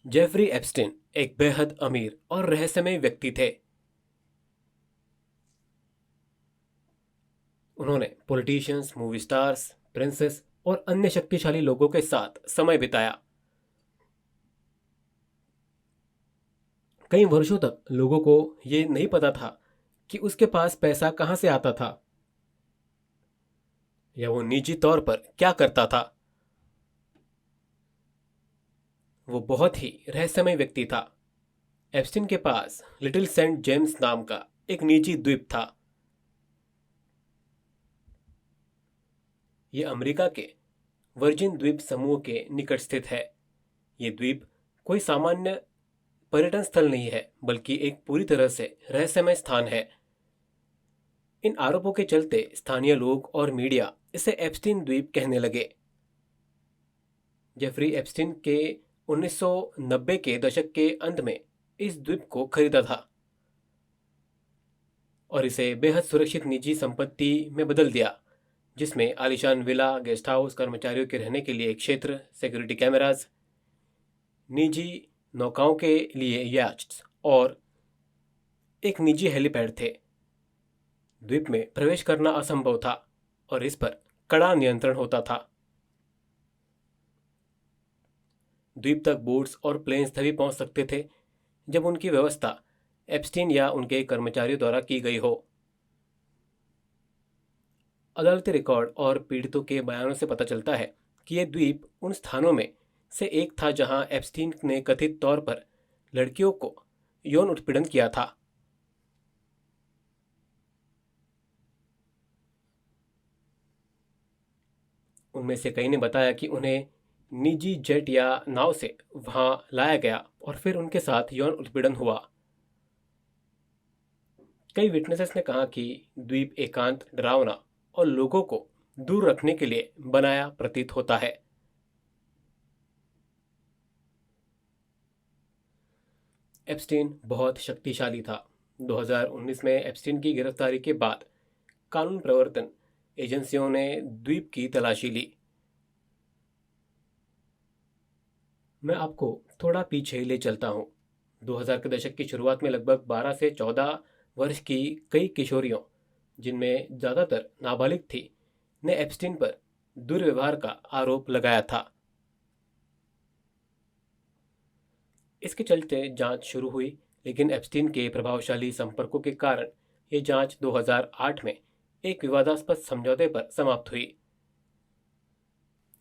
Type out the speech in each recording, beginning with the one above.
Jeffrey Epstein एक बेहद अमीर और रहस्यमय व्यक्ति थे। उन्होंने पॉलिटिशियंस, मूवी स्टार्स, प्रिंसेस और अन्य शक्तिशाली लोगों के साथ समय बिताया। कई वर्षों तक लोगों को ये नहीं पता था कि उसके पास पैसा कहाँ से आता था या वो निजी तौर पर क्या करता था। वो बहुत ही रहस्यमय व्यक्ति था। एप्स्टीन के पास लिटिल सेंट जेम्स नाम का एक निजी द्वीप था। ये अमेरिका के वर्जिन द्वीप समूह के निकट स्थित है। ये द्वीप कोई सामान्य पर्यटन स्थल नहीं है, बल्कि एक पूरी तरह से रहस्यमय स्थान है। इन आरोपों के चलते स्थानीय लोग और मीडिया इसे एप्स्टीन द्वीप कहने लगे। जेफरी एप्स्टीन के 1990 के दशक के अंत में इस द्वीप को खरीदा था और इसे बेहद सुरक्षित निजी संपत्ति में बदल दिया, जिसमें आलीशान विला, गेस्ट हाउस, कर्मचारियों के रहने के लिए एक क्षेत्र, सिक्योरिटी कैमरास, निजी नौकाओं के लिए याchts और एक निजी हेलीपैड थे। द्वीप में प्रवेश करना असंभव था और इस पर कड़ा नियंत्रण होता था। द्वीप तक बोट्स और प्लेन्स तभी पहुंच सकते थे जब उनकी व्यवस्था एप्स्टीन या उनके कर्मचारियों द्वारा की गई हो। अदालती रिकॉर्ड और पीड़ितों के बयानों से पता चलता है कि यह द्वीप उन स्थानों में से एक था जहां एप्स्टीन ने कथित तौर पर लड़कियों को यौन उत्पीड़न किया था। उनमें से कई ने बताया कि उन्हें निजी जेट या नाव से वहां लाया गया और फिर उनके साथ यौन उत्पीड़न हुआ। कई विटनेसेस ने कहा कि द्वीप एकांत, डरावना और लोगों को दूर रखने के लिए बनाया प्रतीत होता है। एप्स्टीन बहुत शक्तिशाली था। 2019 में एप्स्टीन की गिरफ्तारी के बाद कानून प्रवर्तन एजेंसियों ने द्वीप की तलाशी ली। मैं आपको थोड़ा पीछे ले चलता हूँ। 2000 के दशक की शुरुआत में लगभग 12 से 14 वर्ष की कई किशोरियों, जिनमें ज़्यादातर नाबालिग थी, ने एप्स्टीन पर दुर्व्यवहार का आरोप लगाया था। इसके चलते जांच शुरू हुई, लेकिन एप्स्टीन के प्रभावशाली संपर्कों के कारण ये जांच 2008 में एक विवादास्पद समझौते पर समाप्त हुई।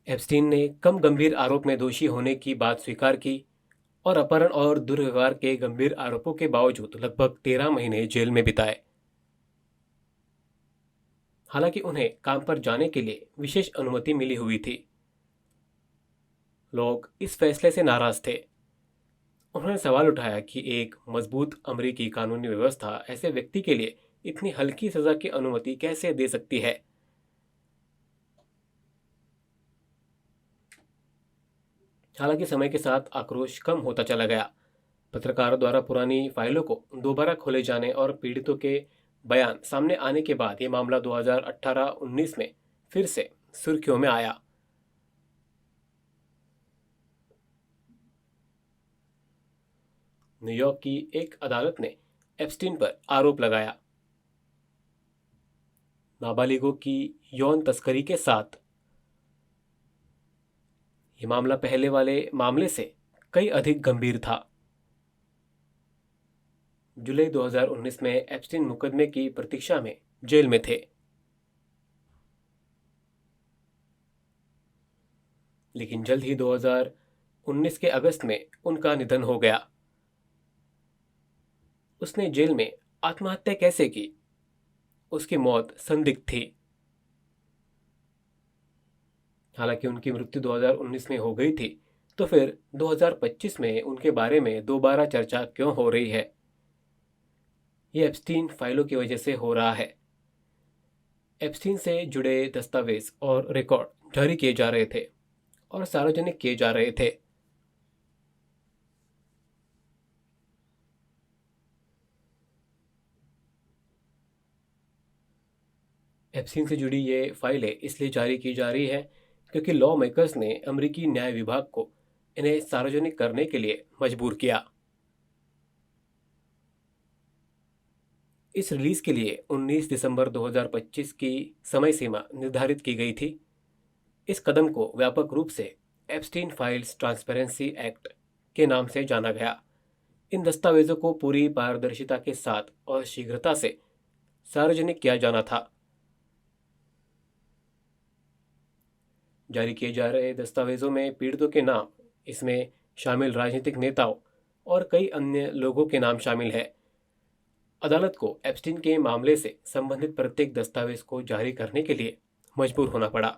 एप्स्टीन ने कम गंभीर आरोप में दोषी होने की बात स्वीकार की और अपहरण और दुर्व्यवहार के गंभीर आरोपों के बावजूद लगभग 13 महीने जेल में बिताए। हालांकि उन्हें काम पर जाने के लिए विशेष अनुमति मिली हुई थी। लोग इस फैसले से नाराज थे। उन्होंने सवाल उठाया कि एक मजबूत अमेरिकी कानूनी व्यवस्था ऐसे व्यक्ति के लिए इतनी हल्की सजा की अनुमति कैसे दे सकती है। हालांकि समय के साथ आक्रोश कम होता चला गया। पत्रकारों द्वारा पुरानी फाइलों को दोबारा खोले जाने और पीड़ितों के बयान सामने आने के बाद ये मामला 2018-19 में फिर से सुर्खियों में आया। न्यूयॉर्क की एक अदालत ने एप्स्टीन पर आरोप लगाया, नाबालिगों की यौन तस्करी के साथ। ये मामला पहले वाले मामले से कई अधिक गंभीर था। जुलाई 2019 में एप्स्टीन मुकदमे की प्रतीक्षा में जेल में थे, लेकिन जल्द ही 2019 के अगस्त में उनका निधन हो गया। उसने जेल में आत्महत्या कैसे की, उसकी मौत संदिग्ध थी। हालांकि उनकी मृत्यु 2019 में हो गई थी, तो फिर 2025 में उनके बारे में दोबारा चर्चा क्यों हो रही है? ये एप्स्टीन फाइलों की वजह से हो रहा है। एप्स्टीन से जुड़े दस्तावेज और रिकॉर्ड जारी किए जा रहे थे और सार्वजनिक किए जा रहे थे। एप्स्टीन से जुड़ी ये फाइलें इसलिए जारी की जा रही है क्योंकि लॉ मेकर्स ने अमेरिकी न्याय विभाग को इन्हें सार्वजनिक करने के लिए मजबूर किया। इस रिलीज के लिए 19 दिसंबर 2025 की समय सीमा निर्धारित की गई थी। इस कदम को व्यापक रूप से एप्स्टीन फाइल्स ट्रांसपेरेंसी एक्ट के नाम से जाना गया। इन दस्तावेजों को पूरी पारदर्शिता के साथ और शीघ्रता से सार्वजनिक किया जाना था। जारी किए जा रहे दस्तावेजों में पीड़ितों के नाम, इसमें शामिल राजनीतिक नेताओं और कई अन्य लोगों के नाम शामिल हैं। अदालत को एप्स्टीन के मामले से संबंधित प्रत्येक दस्तावेज को जारी करने के लिए मजबूर होना पड़ा।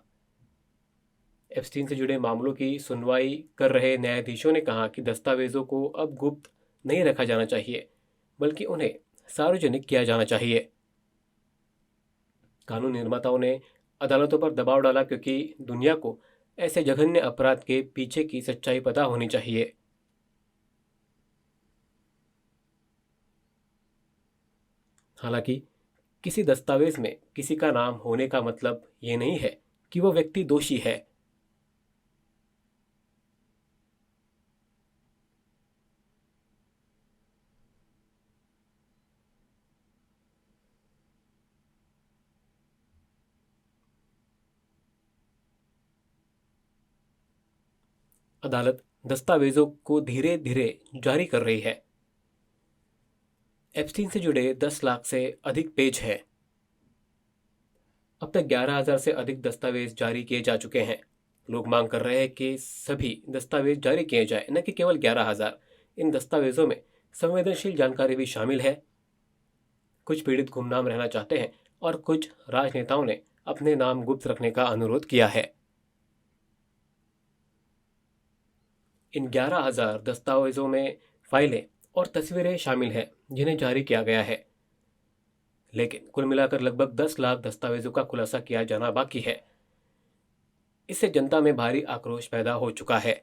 एप्स्टीन से जुड़े मामलों की सुनवाई कर रहे न्यायाधीशों ने कहा कि दस्तावेजों को अब गुप्त नहीं रखा जाना चाहिए, बल्कि उन्हें सार्वजनिक किया जाना चाहिए। कानून निर्माताओं ने अदालतों पर दबाव डाला क्योंकि दुनिया को ऐसे जघन्य अपराध के पीछे की सच्चाई पता होनी चाहिए। हालांकि किसी दस्तावेज में किसी का नाम होने का मतलब ये नहीं है कि वो व्यक्ति दोषी है। अदालत दस्तावेजों को धीरे धीरे जारी कर रही है। एप्स्टीन से जुड़े 10 लाख से अधिक पेज हैं। अब तक 11,000 से अधिक दस्तावेज जारी किए जा चुके हैं। लोग मांग कर रहे हैं कि सभी दस्तावेज जारी किए जाए, न कि केवल 11,000। इन दस्तावेजों में संवेदनशील जानकारी भी शामिल है। कुछ पीड़ित गुमनाम रहना चाहते हैं और कुछ राजनेताओं ने अपने नाम गुप्त रखने का अनुरोध किया है। इन 11,000 दस्तावेजों में फाइलें और तस्वीरें शामिल हैं जिन्हें जारी किया गया है, लेकिन कुल मिलाकर लगभग 10 लाख दस्तावेजों का खुलासा किया जाना बाकी है। इससे जनता में भारी आक्रोश पैदा हो चुका है।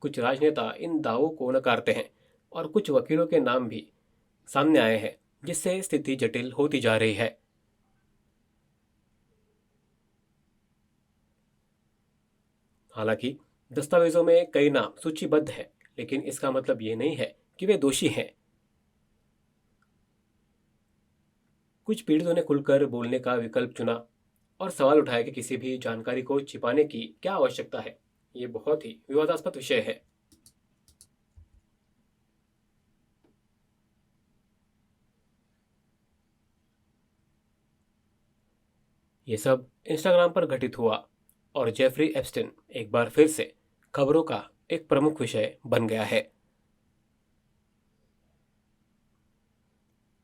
कुछ राजनेता इन दावों को नकारते हैं और कुछ वकीलों के नाम भी सामने आए हैं, जिससे स्थिति जटिल होती जा रही है। हालांकि दस्तावेजों में कई नाम सूचीबद्ध हैं, लेकिन इसका मतलब ये नहीं है कि वे दोषी हैं। कुछ पीड़ितों ने खुलकर बोलने का विकल्प चुना और सवाल उठाया कि किसी भी जानकारी को छिपाने की क्या आवश्यकता है। ये बहुत ही विवादास्पद विषय है। ये सब इंस्टाग्राम पर घटित हुआ और जेफरी एप्स्टीन एक बार फिर से खबरों का एक प्रमुख विषय बन गया है।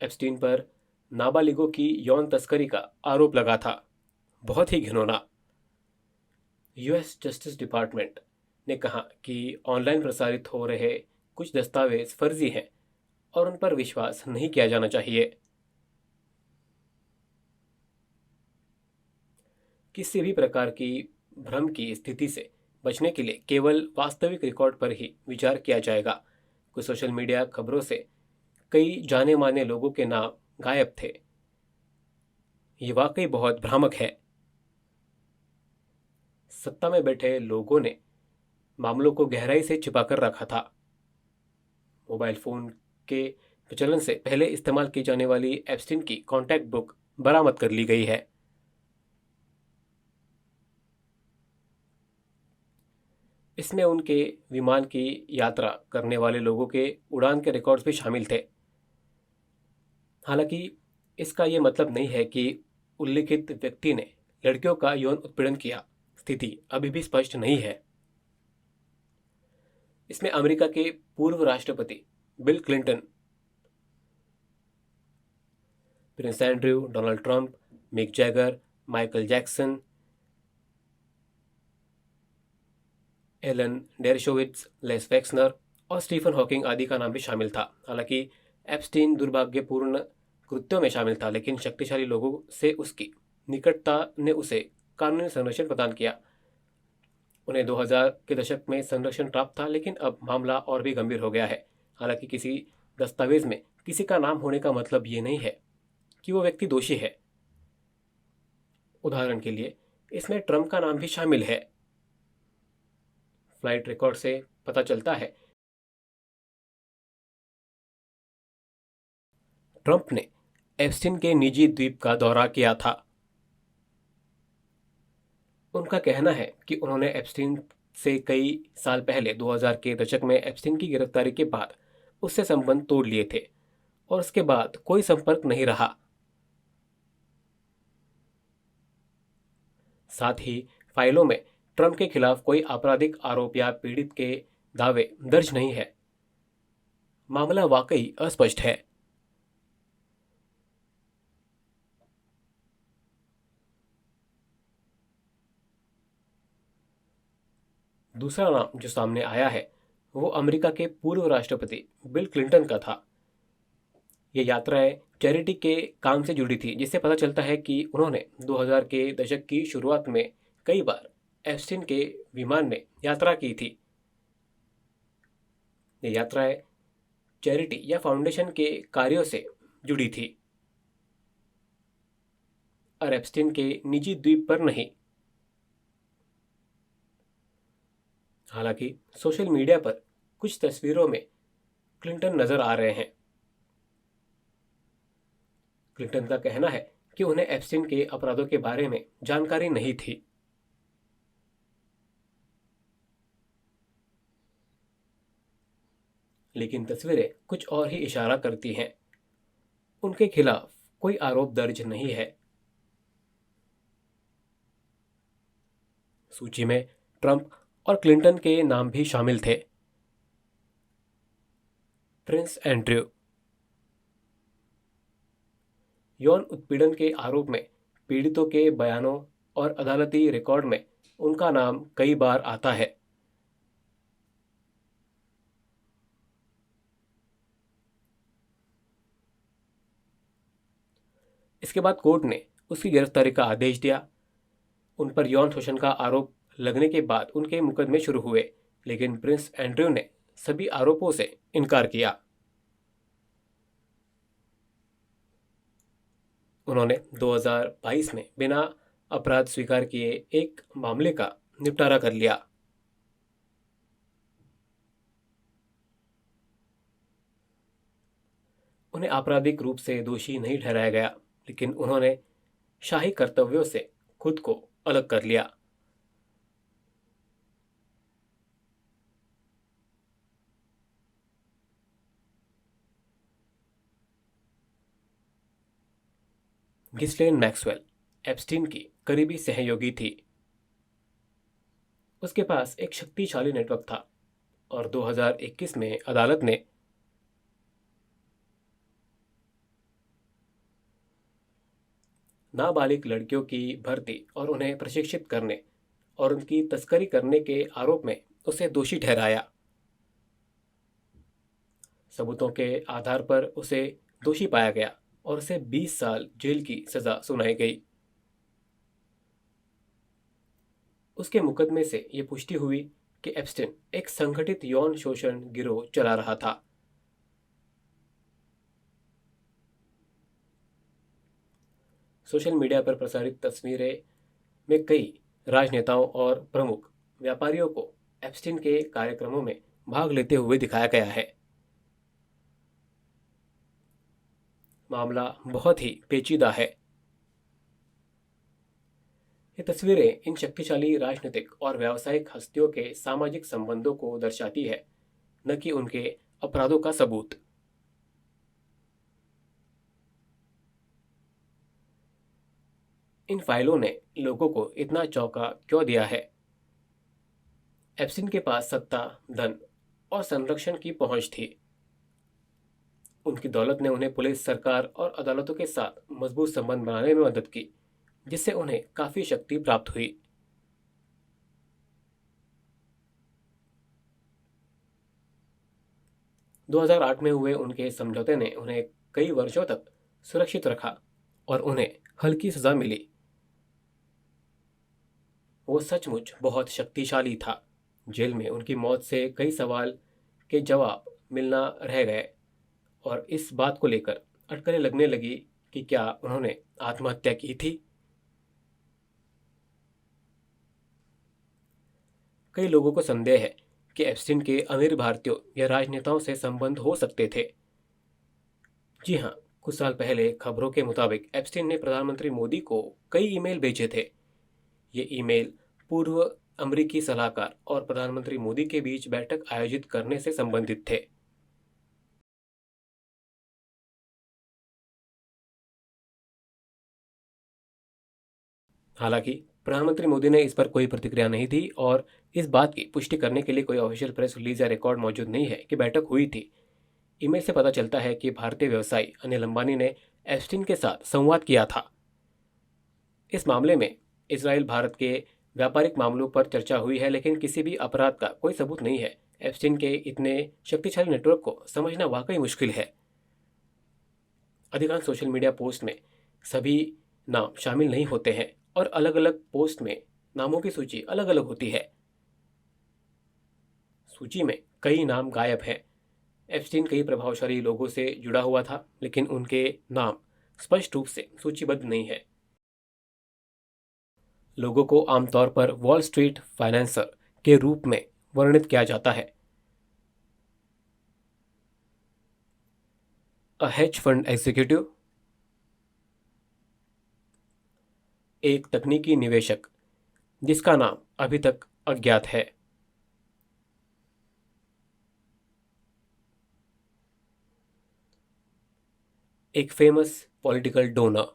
एप्स्टीन पर नाबालिगों की यौन तस्करी का आरोप लगा था। बहुत ही घिनौना। यूएस जस्टिस डिपार्टमेंट ने कहा कि ऑनलाइन प्रसारित हो रहे कुछ दस्तावेज फर्जी हैं और उन पर विश्वास नहीं किया जाना चाहिए। किसी भी प्रकार की भ्रम की स्थिति से बचने के लिए केवल वास्तविक रिकॉर्ड पर ही विचार किया जाएगा। कुछ सोशल मीडिया खबरों से कई जाने माने लोगों के नाम गायब थे। ये वाकई बहुत भ्रामक है। सत्ता में बैठे लोगों ने मामलों को गहराई से छिपाकर रखा था। मोबाइल फोन के प्रचलन से पहले इस्तेमाल की जाने वाली एप्स्टीन की कॉन्टैक्ट बुक बरामद कर ली गई है। इसमें उनके विमान की यात्रा करने वाले लोगों के उड़ान के रिकॉर्ड्स भी शामिल थे। हालांकि इसका ये मतलब नहीं है कि उल्लिखित व्यक्ति ने लड़कियों का यौन उत्पीड़न किया। स्थिति अभी भी स्पष्ट नहीं है। इसमें अमेरिका के पूर्व राष्ट्रपति Bill Clinton, Prince Andrew, Donald Trump, Mick Jagger, Michael Jackson, Alan Dershowitz, Les Wexner और स्टीफन हॉकिंग आदि का नाम भी शामिल था। हालांकि एप्स्टीन दुर्भाग्यपूर्ण कृत्यों में शामिल था, लेकिन शक्तिशाली लोगों से उसकी निकटता ने उसे कानूनी संरक्षण प्रदान किया। उन्हें 2000 के दशक में संरक्षण प्राप्त था, लेकिन अब मामला और भी गंभीर हो गया है। हालांकि किसी दस्तावेज में किसी का नाम होने का मतलब ये नहीं है कि वो व्यक्ति दोषी है। उदाहरण के लिए इसमें ट्रंप का नाम भी शामिल है। फ्लाइट रिकॉर्ड से पता चलता है ट्रंप ने एप्स्टीन के निजी द्वीप का दौरा किया था। उनका कहना है कि उन्होंने एप्स्टीन से कई साल पहले 2000 के दशक में एप्स्टीन की गिरफ्तारी के बाद उससे संबंध तोड़ लिए थे और उसके बाद कोई संपर्क नहीं रहा। साथ ही फाइलों में ट्रंप के खिलाफ कोई आपराधिक आरोप या पीड़ित के दावे दर्ज नहीं है। मामला वाकई अस्पष्ट है। दूसरा नाम जो सामने आया है वो अमेरिका के पूर्व राष्ट्रपति बिल क्लिंटन का था। ये यात्राएं चैरिटी के काम से जुड़ी थी, जिससे पता चलता है कि उन्होंने 2000 के दशक की शुरुआत में कई बार एप्स्टीन के विमान में यात्रा की थी। ये यात्राएं चैरिटी या फाउंडेशन के कार्यों से जुड़ी थी और एप्स्टीन के निजी द्वीप पर नहीं। हालांकि सोशल मीडिया पर कुछ तस्वीरों में क्लिंटन नजर आ रहे हैं। क्लिंटन का कहना है कि उन्हें एप्स्टीन के अपराधों के बारे में जानकारी नहीं थी। लेकिन तस्वीरें कुछ और ही इशारा करती हैं। उनके खिलाफ कोई आरोप दर्ज नहीं है। सूची में ट्रंप और क्लिंटन के नाम भी शामिल थे। Prince Andrew. यौन उत्पीड़न के आरोप में पीड़ितों के बयानों और अदालती रिकॉर्ड में उनका नाम कई बार आता है। इसके बाद कोर्ट ने उसकी गिरफ्तारी का आदेश दिया। उन पर यौन शोषण का आरोप लगने के बाद उनके मुकदमे शुरू हुए, लेकिन प्रिंस एंड्रयू ने सभी आरोपों से इनकार किया। उन्होंने 2022 में बिना अपराध स्वीकार किए एक मामले का निपटारा कर लिया। उन्हें आपराधिक रूप से दोषी नहीं ठहराया गया, लेकिन उन्होंने शाही कर्तव्यों से खुद को अलग कर लिया। घिस्लेन मैक्सवेल एप्स्टीन की करीबी सहयोगी थी। उसके पास एक शक्तिशाली नेटवर्क था और 2021 में अदालत ने नाबालिग लड़कियों की भर्ती और उन्हें प्रशिक्षित करने और उनकी तस्करी करने के आरोप में उसे दोषी ठहराया। सबूतों के आधार पर उसे दोषी पाया गया और उसे 20 साल जेल की सजा सुनाई गई। उसके मुकदमे से ये पुष्टि हुई कि एप्स्टीन एक संगठित यौन शोषण गिरोह चला रहा था। सोशल मीडिया पर प्रसारित तस्वीरें में कई राजनेताओं और प्रमुख व्यापारियों को एप्स्टीन के कार्यक्रमों में भाग लेते हुए दिखाया गया है। मामला बहुत ही पेचीदा है। ये तस्वीरें इन शक्तिशाली राजनीतिक और व्यावसायिक हस्तियों के सामाजिक संबंधों को दर्शाती है, न कि उनके अपराधों का सबूत। इन फाइलों ने लोगों को इतना चौंका क्यों दिया है? एप्स्टीन के पास सत्ता, धन और संरक्षण की पहुंच थी। उनकी दौलत ने उन्हें पुलिस, सरकार और अदालतों के साथ मजबूत संबंध बनाने में मदद की, जिससे उन्हें काफी शक्ति प्राप्त हुई। दो 2008 में हुए उनके समझौते ने उन्हें कई वर्षों तक सुरक्षित रखा और उन्हें हल्की सजा मिली। वो सचमुच बहुत शक्तिशाली था। जेल में उनकी मौत से कई सवाल के जवाब मिलना रह गए और इस बात को लेकर अटकलें लगने लगी कि क्या उन्होंने आत्महत्या की थी। कई लोगों को संदेह है कि एप्स्टीन के अमीर भारतीयों या राजनेताओं से संबंध हो सकते थे। जी हाँ, कुछ साल पहले खबरों के मुताबिक एप्स्टीन ने प्रधानमंत्री मोदी को कई ईमेल भेजे थे। ये ईमेल पूर्व अमेरिकी सलाहकार और प्रधानमंत्री मोदी के बीच बैठक आयोजित करने से संबंधित थे। हालांकि प्रधानमंत्री मोदी ने इस पर कोई प्रतिक्रिया नहीं दी और इस बात की पुष्टि करने के लिए कोई ऑफिशियल प्रेस रिलीज या रिकॉर्ड मौजूद नहीं है कि बैठक हुई थी। ईमेल से पता चलता है कि भारतीय व्यवसायी अनिल अंबानी ने एप्स्टीन के साथ संवाद किया था। इस मामले में इसराइल भारत के व्यापारिक मामलों पर चर्चा हुई है, लेकिन किसी भी अपराध का कोई सबूत नहीं है। एप्स्टीन के इतने शक्तिशाली नेटवर्क को समझना वाकई मुश्किल है। अधिकांश सोशल मीडिया पोस्ट में सभी नाम शामिल नहीं होते हैं और अलग अलग पोस्ट में नामों की सूची अलग अलग होती है। सूची में कई नाम गायब हैं। एप्स्टीन कई प्रभावशाली लोगों से जुड़ा हुआ था, लेकिन उनके नाम स्पष्ट रूप से सूचीबद्ध नहीं है। लोगों को आमतौर पर वॉल स्ट्रीट फाइनेंसर के रूप में वर्णित किया जाता है। अ हेज फंड एग्जीक्यूटिव, एक तकनीकी निवेशक जिसका नाम अभी तक अज्ञात है। एक फेमस पॉलिटिकल डोनर,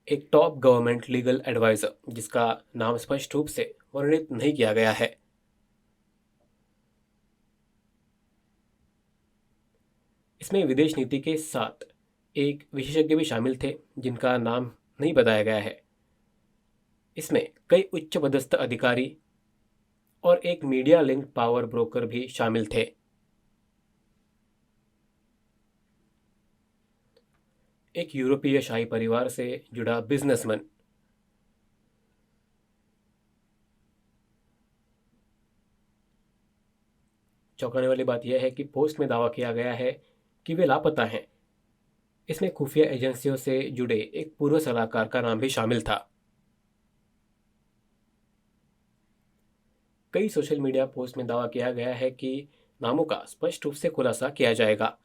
एक टॉप गवर्नमेंट लीगल एडवाइजर जिसका नाम स्पष्ट रूप से वर्णित नहीं किया गया है। इसमें विदेश नीति के साथ एक विशेषज्ञ भी शामिल थे जिनका नाम नहीं बताया गया है। इसमें कई उच्च पदस्थ अधिकारी और एक मीडिया लिंक पावर ब्रोकर भी शामिल थे। एक यूरोपीय शाही परिवार से जुड़ा बिजनेसमैन, चौंकाने वाली बात यह है कि पोस्ट में दावा किया गया है कि वे लापता हैं। इसमें खुफिया एजेंसियों से जुड़े एक पूर्व सलाहकार का नाम भी शामिल था। कई सोशल मीडिया पोस्ट में दावा किया गया है कि नामों का स्पष्ट रूप से खुलासा किया जाएगा।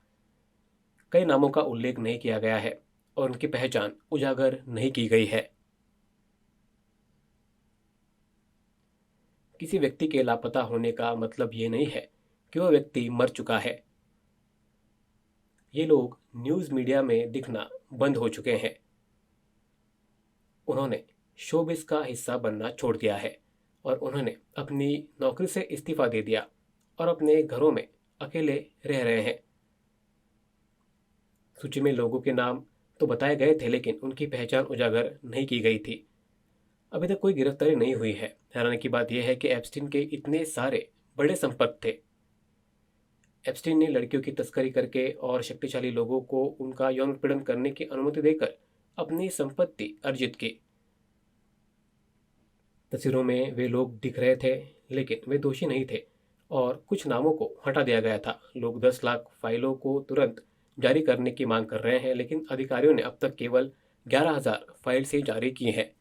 कई नामों का उल्लेख नहीं किया गया है और उनकी पहचान उजागर नहीं की गई है। किसी व्यक्ति के लापता होने का मतलब ये नहीं है कि वह व्यक्ति मर चुका है। ये लोग न्यूज़ मीडिया में दिखना बंद हो चुके हैं। उन्होंने शोबिस का हिस्सा बनना छोड़ दिया है और उन्होंने अपनी नौकरी से इस्तीफा दे दिया और अपने घरों में अकेले रह रहे हैं। सूची में लोगों के नाम तो बताए गए थे, लेकिन उनकी पहचान उजागर नहीं की गई थी। अभी तक कोई गिरफ्तारी नहीं हुई है। हैरानी की बात यह है कि एप्स्टीन के इतने सारे बड़े संपर्क थे। एप्स्टीन ने लड़कियों की तस्करी करके और शक्तिशाली लोगों को उनका यौन उत्पीड़न करने की अनुमति देकर अपनी संपत्ति अर्जित की। तस्वीरों में वे लोग दिख रहे थे, लेकिन वे दोषी नहीं थे और कुछ नामों को हटा दिया गया था। लोग 10 लाख फाइलों को तुरंत जारी करने की मांग कर रहे हैं, लेकिन अधिकारियों ने अब तक केवल 11,000 फाइल्स ही जारी की हैं।